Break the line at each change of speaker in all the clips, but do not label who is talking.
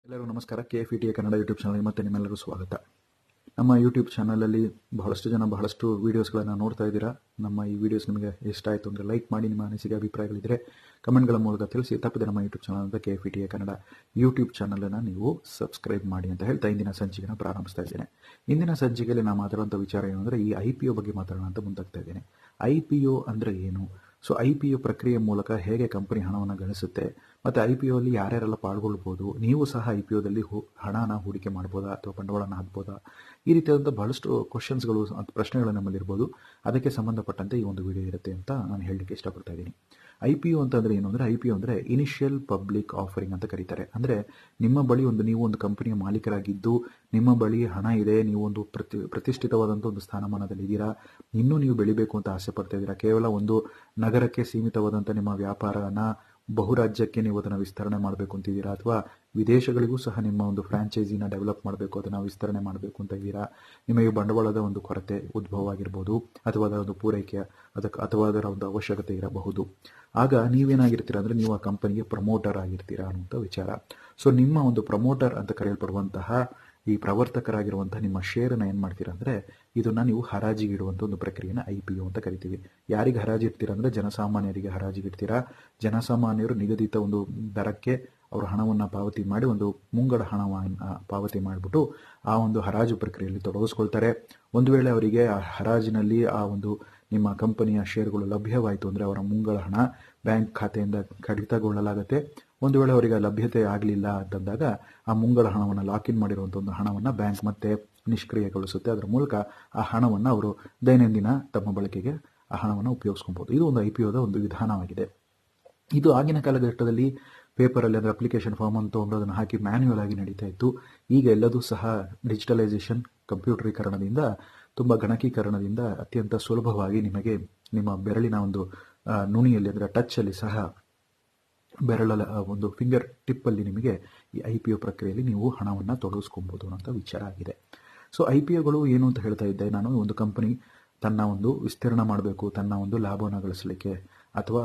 ಎಲ್ಲರಿಗೂ ನಮಸ್ಕಾರ. KFETA Kannada YouTube ಚಾನಲ್ಗೆ ಮತ್ತೆ ನಿಮ್ಮೆಲ್ಲರೂ ಸ್ವಾಗತ. ನಮ್ಮ ಯೂಟ್ಯೂಬ್ ಚಾನಲಲ್ಲಿ ಬಹಳಷ್ಟು ಜನ ಬಹಳಷ್ಟು ವೀಡಿಯೋಸ್ಗಳನ್ನು ನೋಡ್ತಾ ಇದ್ದೀರಾ. ನಮ್ಮ ಈ ವಿಡಿಯೋಸ್ ನಿಮಗೆ ಇಷ್ಟ ಆಯಿತು ಅಂದರೆ ಲೈಕ್ ಮಾಡಿ, ನಿಮ್ಮ ಅನಿಸಿಕೆ ಅಭಿಪ್ರಾಯಗಳಿದ್ದರೆ ಕಮೆಂಟ್ಗಳ ಮೂಲಕ ತಿಳಿಸಿ. ತಪ್ಪದೆ ನಮ್ಮ ಯೂಟ್ಯೂಬ್ ಚಾನಲ್ ಅಂತ KFETA ಕನ್ನಡ ಯೂಟ್ಯೂಬ್ ಚಾನಲನ್ನು ನೀವು ಸಬ್ಸ್ಕ್ರೈಬ್ ಮಾಡಿ ಅಂತ ಹೇಳ್ತಾ ಇಂದಿನ ಸಂಚಿಕೆನ ಪ್ರಾರಂಭಿಸ್ತಾ ಇದ್ದೇನೆ. ಇಂದಿನ ಸಂಚಿಕೆಯಲ್ಲಿ ನಾನು ಮಾತಾಡುವಂಥ ವಿಚಾರ ಏನು ಅಂದರೆ ಈ IPO ಬಗ್ಗೆ ಮಾತಾಡೋಣ ಅಂತ ಮುಂದಾಗ್ತಾ ಇದ್ದೇನೆ. IPO ಅಂದರೆ ಏನು? ಸೊ IPO ಪ್ರಕ್ರಿಯೆ ಮೂಲಕ ಹೇಗೆ ಕಂಪನಿ ಹಣವನ್ನು ಗಳಿಸುತ್ತೆ, ಮತ್ತು IPO ಅಲ್ಲಿ ಯಾರ್ಯಾರೆಲ್ಲ ಪಾಲ್ಗೊಳ್ಬೋದು, ನೀವು ಸಹ IPOದಲ್ಲಿ ಹಣನ ಹೂಡಿಕೆ ಮಾಡ್ಬೋದಾ ಅಥವಾ ಬಂಡವಾಳನ ಹಾಕ್ಬೋದಾ, ಈ ರೀತಿಯಾದಂಥ ಬಹಳಷ್ಟು ಕ್ವಶನ್ಸ್ಗಳು ಪ್ರಶ್ನೆಗಳು ನಮ್ಮಲ್ಲಿರ್ಬೋದು. ಅದಕ್ಕೆ ಸಂಬಂಧಪಟ್ಟಂತೆ ಈ ಒಂದು ವಿಡಿಯೋ ಇರುತ್ತೆ ಅಂತ ನಾನು ಹೇಳಲಿಕ್ಕೆ ಇಷ್ಟಪಡ್ತಾ ಇದ್ದೀನಿ. IPO ಅಂತಂದರೆ ಏನು ಅಂದರೆ, IPO ಅಂದರೆ ಇನಿಷಿಯಲ್ ಪಬ್ಲಿಕ್ ಆಫರಿಂಗ್ ಅಂತ ಕರೀತಾರೆ. ಅಂದರೆ ನಿಮ್ಮ ಬಳಿ ನೀವು ಒಂದು ಕಂಪನಿಯ ಮಾಲೀಕರಾಗಿದ್ದು, ನಿಮ್ಮ ಬಳಿ ಹಣ ಇದೆ, ನೀವು ಒಂದು ಪ್ರತಿಷ್ಠಿತವಾದಂಥ ಒಂದು ಸ್ಥಾನಮಾನದಲ್ಲಿದ್ದೀರಾ, ಇನ್ನೂ ನೀವು ಬೆಳಿಬೇಕು ಅಂತ ಆಸೆ ಪಡ್ತಾ ಇದ್ದೀರಾ, ಕೇವಲ ಒಂದು ನಗರಕ್ಕೆ ಸೀಮಿತವಾದಂಥ ನಿಮ್ಮ ವ್ಯಾಪಾರನ ಬಹುರಾಜ್ಯಕ್ಕೆ ನೀವು ಅದನ್ನು ವಿಸ್ತರಣೆ ಮಾಡಬೇಕು ಅಂತಿದ್ದೀರಾ, ಅಥವಾ ವಿದೇಶಗಳಿಗೂ ಸಹ ನಿಮ್ಮ ಒಂದು ಫ್ರಾಂಚೈಸಿನ ಡೆವಲಪ್ ಮಾಡಬೇಕು, ಅದನ್ನು ವಿಸ್ತರಣೆ ಮಾಡಬೇಕು ಅಂತ ಇದ್ದೀರಾ, ನಿಮಗೆ ಬಂಡವಾಳದ ಒಂದು ಕೊರತೆ ಉದ್ಭವ ಆಗಿರ್ಬೋದು, ಅಥವಾ ಅದರ ಒಂದು ಪೂರೈಕೆ ಅಥವಾ ಅದರ ಒಂದು ಅವಶ್ಯಕತೆ ಇರಬಹುದು. ಆಗ ನೀವೇನಾಗಿರ್ತೀರಾ ಅಂದರೆ, ನೀವು ಆ ಕಂಪನಿಗೆ ಪ್ರಮೋಟರ್ ಆಗಿರ್ತೀರಾ ಅನ್ನುವಂಥ ವಿಚಾರ. ಸೊ ನಿಮ್ಮ ಒಂದು ಪ್ರಮೋಟರ್ ಅಂತ ಕರೆಯಲ್ಪಡುವಂತಹ ಈ ಪ್ರವರ್ತಕರಾಗಿರುವಂತಹ ನಿಮ್ಮ ಶೇರನ್ನು ಏನು ಮಾಡ್ತೀರಾ ಅಂದರೆ, ಇದನ್ನು ನೀವು ಹರಾಜಿಗೆ ಇಡುವಂಥ ಒಂದು ಪ್ರಕ್ರಿಯೆನ IPO ಅಂತ ಕರಿತೀವಿ. ಯಾರಿಗೆ ಹರಾಜು ಇಡ್ತೀರಾ ಅಂದರೆ, ಜನಸಾಮಾನ್ಯರಿಗೆ ಹರಾಜಿಗೆ ಇಡ್ತೀರಾ. ಜನಸಾಮಾನ್ಯರು ನಿಗದಿತ ಒಂದು ದರಕ್ಕೆ ಅವರು ಹಣವನ್ನು ಪಾವತಿ ಮಾಡಿ, ಒಂದು ಮುಂಗಡ ಹಣವನ್ನು ಪಾವತಿ ಮಾಡಿಬಿಟ್ಟು ಆ ಒಂದು ಹರಾಜು ಪ್ರಕ್ರಿಯೆಯಲ್ಲಿ ತೊಡಗಿಸ್ಕೊಳ್ತಾರೆ. ಒಂದು ವೇಳೆ ಅವರಿಗೆ ಆ ಹರಾಜಿನಲ್ಲಿ ಆ ಒಂದು ನಿಮ್ಮ ಕಂಪನಿಯ ಶೇರ್ಗಳು ಲಭ್ಯವಾಯಿತು ಅಂದರೆ, ಅವರ ಮುಂಗಡ ಹಣ ಬ್ಯಾಂಕ್ ಖಾತೆಯಿಂದ ಕಡಿತಗೊಳ್ಳಲಾಗುತ್ತೆ. ಒಂದು ವೇಳೆ ಅವರಿಗೆ ಲಭ್ಯತೆ ಆಗಲಿಲ್ಲ ಅಂತಂದಾಗ ಆ ಮುಂಗಡ ಹಣವನ್ನು ಲಾಕಿನ್ ಮಾಡಿರುವಂಥ ಒಂದು ಹಣವನ್ನು ಬ್ಯಾಂಕ್ ಮತ್ತೆ ನಿಷ್ಕ್ರಿಯಗೊಳಿಸುತ್ತೆ. ಅದರ ಮೂಲಕ ಆ ಹಣವನ್ನು ಅವರು ದೈನಂದಿನ ತಮ್ಮ ಬಳಕೆಗೆ ಆ ಹಣವನ್ನು ಉಪಯೋಗಿಸ್ಕೊಬೋದು. ಇದು ಒಂದು IPOದ ಒಂದು ವಿಧಾನವಾಗಿದೆ. ಇದು ಆಗಿನ ಕಾಲಘಟ್ಟದಲ್ಲಿ ಪೇಪರಲ್ಲಿ ಅಂದರೆ ಅಪ್ಲಿಕೇಶನ್ ಫಾರ್ಮ್ ಅಂತ ತೊಗೊಂಡು ಅದನ್ನು ಹಾಕಿ ಮ್ಯಾನ್ಯುಯಲ್ ಆಗಿ ನಡೀತಾ ಇತ್ತು. ಈಗ ಎಲ್ಲದೂ ಸಹ ಡಿಜಿಟಲೈಸೇಷನ್, ಕಂಪ್ಯೂಟರೀಕರಣದಿಂದ, ತುಂಬ ಗಣಕೀಕರಣದಿಂದ ಅತ್ಯಂತ ಸುಲಭವಾಗಿ ನಿಮಗೆ ನಿಮ್ಮ ಬೆರಳಿನ ಒಂದು ನುಣಿಯಲ್ಲಿ ಅಂದರೆ ಟಚ್ಚಲ್ಲಿ ಸಹ ಬೆರಳ ಒಂದು ಫಿಂಗರ್ ಟಿಪ್ಪಲ್ಲಿ ನಿಮಗೆ ಈ IPO ಪ್ರಕ್ರಿಯೆಯಲ್ಲಿ ನೀವು ಹಣವನ್ನು ತೊಡಗಿಸ್ಕೊಬೋದು ಅನ್ನೋಂಥ ವಿಚಾರ ಆಗಿದೆ. ಸೊ IPOಗಳು ಏನು ಅಂತ ಹೇಳ್ತಾ ಇದ್ದೆ ನಾನು, ಒಂದು ಕಂಪನಿ ತನ್ನ ಒಂದು ವಿಸ್ತೀರ್ಣ ಮಾಡಬೇಕು, ತನ್ನ ಒಂದು ಲಾಭವನ್ನು ಗಳಿಸಲಿಕ್ಕೆ ಅಥವಾ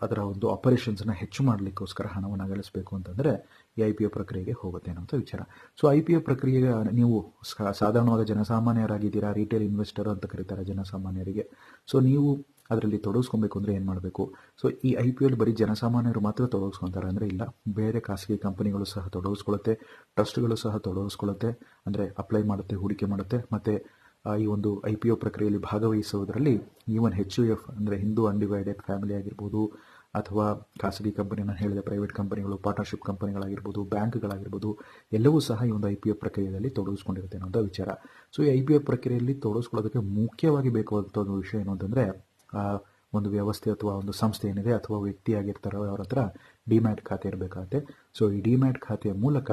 ಅದರ ಒಂದು ಆಪರೇಷನ್ಸ್ನ ಹೆಚ್ಚು ಮಾಡಲಿಕ್ಕೋಸ್ಕರ ಹಣವನ್ನು ಗಳಿಸಬೇಕು ಅಂತಂದರೆ ಈ IPO ಪ್ರಕ್ರಿಯೆಗೆ ಹೋಗುತ್ತೆ ಅನ್ನೋಂಥ ವಿಚಾರ. ಸೊ IPO ಪ್ರಕ್ರಿಯೆಗೆ ನೀವು ಸಾಧಾರಣವಾದ ಜನಸಾಮಾನ್ಯರಾಗಿದ್ದೀರಾ, ರಿಟೇಲ್ ಇನ್ವೆಸ್ಟರ್ ಅಂತ ಕರೀತಾರೆ ಜನಸಾಮಾನ್ಯರಿಗೆ. ಸೊ ನೀವು ಅದರಲ್ಲಿ ತೊಡಗಿಸ್ಕೊಬೇಕು ಅಂದರೆ ಏನು ಮಾಡಬೇಕು? ಸೊ ಈ IPOಲ್ಲಿ ಬರೀ ಜನಸಾಮಾನ್ಯರು ಮಾತ್ರ ತೊಡಗಿಸ್ಕೊತಾರೆ ಅಂದರೆ ಇಲ್ಲ, ಬೇರೆ ಖಾಸಗಿ ಕಂಪನಿಗಳು ಸಹ ತೊಡಗಿಸ್ಕೊಳ್ಳುತ್ತೆ, ಟ್ರಸ್ಟ್ಗಳು ಸಹ ತೊಡಗಿಸ್ಕೊಳ್ಳುತ್ತೆ, ಅಂದರೆ ಅಪ್ಲೈ ಮಾಡುತ್ತೆ, ಹೂಡಿಕೆ ಮಾಡುತ್ತೆ. ಮತ್ತು ಈ ಒಂದು IPO ಪ್ರಕ್ರಿಯೆಯಲ್ಲಿ ಭಾಗವಹಿಸುವುದರಲ್ಲಿ ಈವನ್ HUF ಅಂದರೆ ಹಿಂದೂ ಅನ್ಡಿವೈಡೆಡ್ ಫ್ಯಾಮಿಲಿ ಆಗಿರ್ಬೋದು, ಅಥವಾ ಖಾಸಗಿ ಕಂಪನಿ, ನಾನು ಹೇಳಿದ ಪ್ರೈವೇಟ್ ಕಂಪನಿಗಳು, ಪಾರ್ಟ್ನರ್ಶಿಪ್ ಕಂಪನಿಗಳಾಗಿರ್ಬೋದು, ಬ್ಯಾಂಕ್ಗಳಾಗಿರ್ಬೋದು, ಎಲ್ಲವೂ ಸಹ ಈ ಒಂದು IPO ಪ್ರಕ್ರಿಯೆಯಲ್ಲಿ ತೊಡಗಿಸ್ಕೊಂಡಿರುತ್ತೆ ಅನ್ನೋಂಥ ವಿಚಾರ. ಸೊ ಈ IPO ಪ್ರಕ್ರಿಯೆಯಲ್ಲಿ ತೊಡಗಿಸ್ಕೊಳ್ಳೋದಕ್ಕೆ ಮುಖ್ಯವಾಗಿ ಬೇಕಾದಂಥ ಒಂದು ವಿಷಯ ಏನು ಅಂತಂದರೆ, ಒಂದು ವ್ಯವಸ್ಥೆ ಅಥವಾ ಒಂದು ಸಂಸ್ಥೆ ಏನಿದೆ ಅಥವಾ ವ್ಯಕ್ತಿ ಆಗಿರ್ತಾರೋ ಅವ್ರ ಹತ್ರ ಡಿಮ್ಯಾಟ್ ಖಾತೆ ಇರಬೇಕಾಗುತ್ತೆ. ಸೊ ಈ ಡಿಮ್ಯಾಟ್ ಖಾತೆಯ ಮೂಲಕ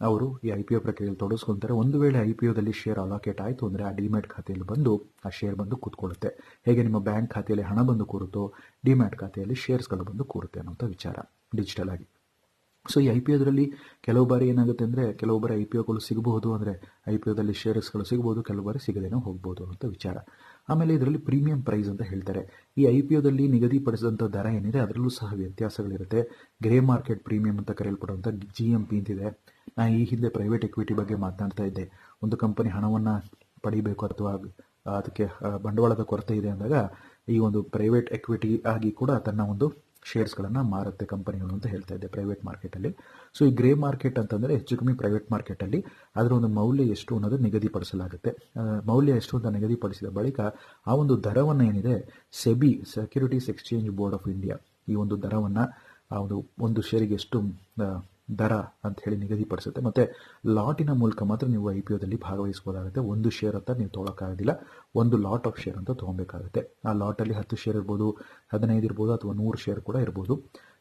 ಅವರು ಈ IPO ಪ್ರಕ್ರಿಯೆಯಲ್ಲಿ ತೊಡಗಿಸ್ಕೊತಾರೆ. ಒಂದು ವೇಳೆ IPOದಲ್ಲಿ ಶೇರ್ ಅಲಾಕೇಟ್ ಆಯಿತು ಅಂದರೆ ಆ ಡಿಮ್ಯಾಟ್ ಖಾತೆಯಲ್ಲಿ ಬಂದು ಆ ಶೇರ್ ಬಂದು ಕೂತ್ಕೊಳ್ಳುತ್ತೆ. ಹೇಗೆ ನಿಮ್ಮ ಬ್ಯಾಂಕ್ ಖಾತೆಯಲ್ಲಿ ಹಣ ಬಂದು ಕೂರುತ್ತೋ, ಡಿಮ್ಯಾಟ್ ಖಾತೆಯಲ್ಲಿ ಶೇರ್ಸ್ಗಳು ಬಂದು ಕೂರುತ್ತೆ ಅನ್ನೋಂಥ ವಿಚಾರ ಡಿಜಿಟಲ್ ಆಗಿ. ಸೊ ಈ IPOದಲ್ಲಿ ಕೆಲವು ಬಾರಿ ಏನಾಗುತ್ತೆ ಅಂದರೆ, ಕೆಲವು ಬಾರಿ IPOಗಳು ಸಿಗಬಹುದು, ಅಂದರೆ IPOದಲ್ಲಿ ಶೇರ್ಸ್ಗಳು ಸಿಗ್ಬೋದು, ಕೆಲವು ಬಾರಿ ಸಿಗದೇನೋ ಹೋಗ್ಬೋದು ಅನ್ನೋಂಥ ವಿಚಾರ. ಆಮೇಲೆ ಇದರಲ್ಲಿ ಪ್ರೀಮಿಯಂ ಪ್ರೈಸ್ ಅಂತ ಹೇಳ್ತಾರೆ. ಈ IPOದಲ್ಲಿ ನಿಗದಿಪಡಿಸಿದಂಥ ದರ ಏನಿದೆ ಅದರಲ್ಲೂ ಸಹ ವ್ಯತ್ಯಾಸಗಳಿರುತ್ತೆ. ಗ್ರೇ ಮಾರ್ಕೆಟ್ ಪ್ರೀಮಿಯಂ ಅಂತ ಕರೆಯಲ್ಪಡುವಂಥ GMP ಅಂತಿದೆ. ನಾನು ಈ ಹಿಂದೆ ಪ್ರೈವೇಟ್ ಎಕ್ವಿಟಿ ಬಗ್ಗೆ ಮಾತನಾಡ್ತಾ ಇದ್ದೆ. ಒಂದು ಕಂಪನಿ ಹಣವನ್ನು ಪಡಿಬೇಕು ಅಥವಾ ಅದಕ್ಕೆ ಬಂಡವಾಳದ ಕೊರತೆ ಇದೆ ಅಂದಾಗ ಈ ಒಂದು ಪ್ರೈವೇಟ್ ಎಕ್ವಿಟಿ ಆಗಿ ಕೂಡ ತನ್ನ ಒಂದು ಶೇರ್ಸ್ಗಳನ್ನು ಮಾರುತ್ತೆ ಕಂಪನಿಗಳು ಅಂತ ಹೇಳ್ತಾ ಇದ್ದೆ ಪ್ರೈವೇಟ್ ಮಾರ್ಕೆಟಲ್ಲಿ. ಸೊ ಈ ಗ್ರೇ ಮಾರ್ಕೆಟ್ ಅಂತಂದರೆ ಹೆಚ್ಚು ಕಮ್ಮಿ ಪ್ರೈವೇಟ್ ಮಾರ್ಕೆಟಲ್ಲಿ ಅದರ ಒಂದು ಮೌಲ್ಯ ಎಷ್ಟು ಅನ್ನೋದು ನಿಗದಿಪಡಿಸಲಾಗುತ್ತೆ. ಮೌಲ್ಯ ಎಷ್ಟು ಅಂತ ನಿಗದಿಪಡಿಸಿದ ಬಳಿಕ ಆ ಒಂದು ದರವನ್ನು ಏನಿದೆ, SEBI securities exchange board of India ಈ ಒಂದು ದರವನ್ನು ಆ ಒಂದು ಶೇರಿಗೆ ಎಷ್ಟು ದರ ಅಂತ ಹೇಳಿ ನಿಗದಿಪಡಿಸುತ್ತೆ. ಮತ್ತು ಲಾಟಿನ ಮೂಲಕ ಮಾತ್ರ ನೀವು IPOದಲ್ಲಿ ಭಾಗವಹಿಸ್ಬೋದಾಗುತ್ತೆ. ಒಂದು ಶೇರ್ ಅಂತ ನೀವು ತೊಗೊಳಕ್ಕಾಗೋದಿಲ್ಲ, ಒಂದು ಲಾಟ್ ಆಫ್ ಶೇರ್ ಅಂತ ತೊಗೊಬೇಕಾಗುತ್ತೆ. ಆ ಲಾಟಲ್ಲಿ 10 ಶೇರ್ ಇರ್ಬೋದು, 15 ಇರ್ಬೋದು, ಅಥವಾ 100 ಶೇರ್ ಕೂಡ ಇರ್ಬೋದು.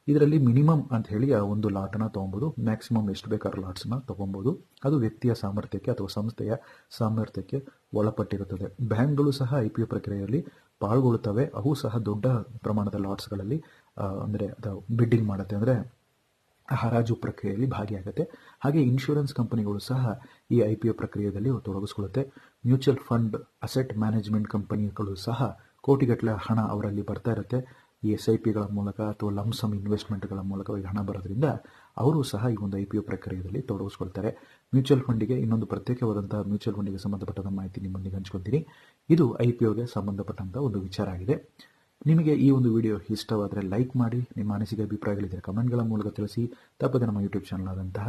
ಇದರಲ್ಲಿ ಮಿನಿಮಮ್ ಅಂತ ಹೇಳಿ ಆ ಒಂದು ಲಾಟನ್ನು ತೊಗೊಬೋದು, ಮ್ಯಾಕ್ಸಿಮಮ್ ಎಷ್ಟು ಬೇಕಾದ್ರೂ ಲಾಟ್ಸನ್ನ ತೊಗೊಬೋದು. ಅದು ವ್ಯಕ್ತಿಯ ಸಾಮರ್ಥ್ಯಕ್ಕೆ ಅಥವಾ ಸಂಸ್ಥೆಯ ಸಾಮರ್ಥ್ಯಕ್ಕೆ ಒಳಪಟ್ಟಿರುತ್ತದೆ. ಬ್ಯಾಂಕ್ಗಳು ಸಹ IPO ಪ್ರಕ್ರಿಯೆಯಲ್ಲಿ ಪಾಲ್ಗೊಳ್ಳುತ್ತವೆ. ಅವು ಸಹ ದೊಡ್ಡ ಪ್ರಮಾಣದ ಲಾಟ್ಸ್ಗಳಲ್ಲಿ ಅಂದರೆ ಬಿಡ್ಡಿಂಗ್ ಮಾಡುತ್ತೆ, ಅಂದರೆ ಹರಾಜು ಪ್ರಕ್ರಿಯೆಯಲ್ಲಿ ಭಾಗಿಯಾಗುತ್ತೆ. ಹಾಗೆ ಇನ್ಶೂರೆನ್ಸ್ ಕಂಪನಿಗಳು ಸಹ ಈ IPO ಪ್ರಕ್ರಿಯೆಯಲ್ಲಿ ತೊಡಗಿಸ್ಕೊಳ್ಳುತ್ತೆ. ಮ್ಯೂಚುವಲ್ ಫಂಡ್, ಅಸೆಟ್ ಮ್ಯಾನೇಜ್ಮೆಂಟ್ ಕಂಪನಿಗಳು ಸಹ ಕೋಟಿಗಟ್ಟಲೆ ಹಣ ಅವರಲ್ಲಿ ಬರ್ತಾ ಇರುತ್ತೆ. ಈ SIPಗಳ ಮೂಲಕ ಅಥವಾ ಲಂಸಮ್ ಇನ್ವೆಸ್ಟ್ಮೆಂಟ್ಗಳ ಮೂಲಕ ಹಣ ಬರೋದ್ರಿಂದ ಅವರು ಸಹ ಈ ಒಂದು IPO ಪ್ರಕ್ರಿಯೆಯಲ್ಲಿ ತೊಡಗಿಸ್ಕೊಳ್ತಾರೆ. ಮ್ಯೂಚುವಲ್ ಫಂಡಿಗೆ ಇನ್ನೊಂದು ಪ್ರತ್ಯೇಕವಾದಂತಹ ಮ್ಯೂಚುವಲ್ ಫಂಡಿಗೆ ಸಂಬಂಧಪಟ್ಟಂಥ ಮಾಹಿತಿ ನಿಮ್ಮೊಂದಿಗೆ ಹಂಚ್ಕೊಳ್ತೀನಿ. ಇದು IPOಗೆ ಸಂಬಂಧಪಟ್ಟಂಥ ಒಂದು ವಿಚಾರ ಆಗಿದೆ. ನಿಮಗೆ ಈ ಒಂದು ವಿಡಿಯೋ ಇಷ್ಟವಾದರೆ ಲೈಕ್ ಮಾಡಿ, ನಿಮ್ಮ ಅನಿಸಿಕೆ ಅಭಿಪ್ರಾಯಗಳಿದ್ದರೆ ಕಮೆಂಟ್ಗಳ ಮೂಲಕ ತಿಳಿಸಿ. ತಪ್ಪದೆ ನಮ್ಮ ಯೂಟ್ಯೂಬ್ ಚಾನಲ್ ಆದಂತಹ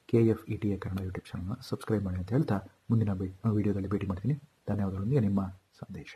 KFETA ಕನ್ನಡ ಯೂಟ್ಯೂಬ್ ಚಾನಲ್ನ ಸಬ್ಸ್ಕ್ರೈಬ್ ಮಾಡಿ ಅಂತ ಹೇಳ್ತಾ ಮುಂದಿನ ವಿಡಿಯೋದಲ್ಲಿ ಭೇಟಿ ಮಾಡ್ತೀನಿ. ಧನ್ಯವಾದಗಳೊಂದಿಗೆ ನಿಮ್ಮ ಸಂದೇಶ.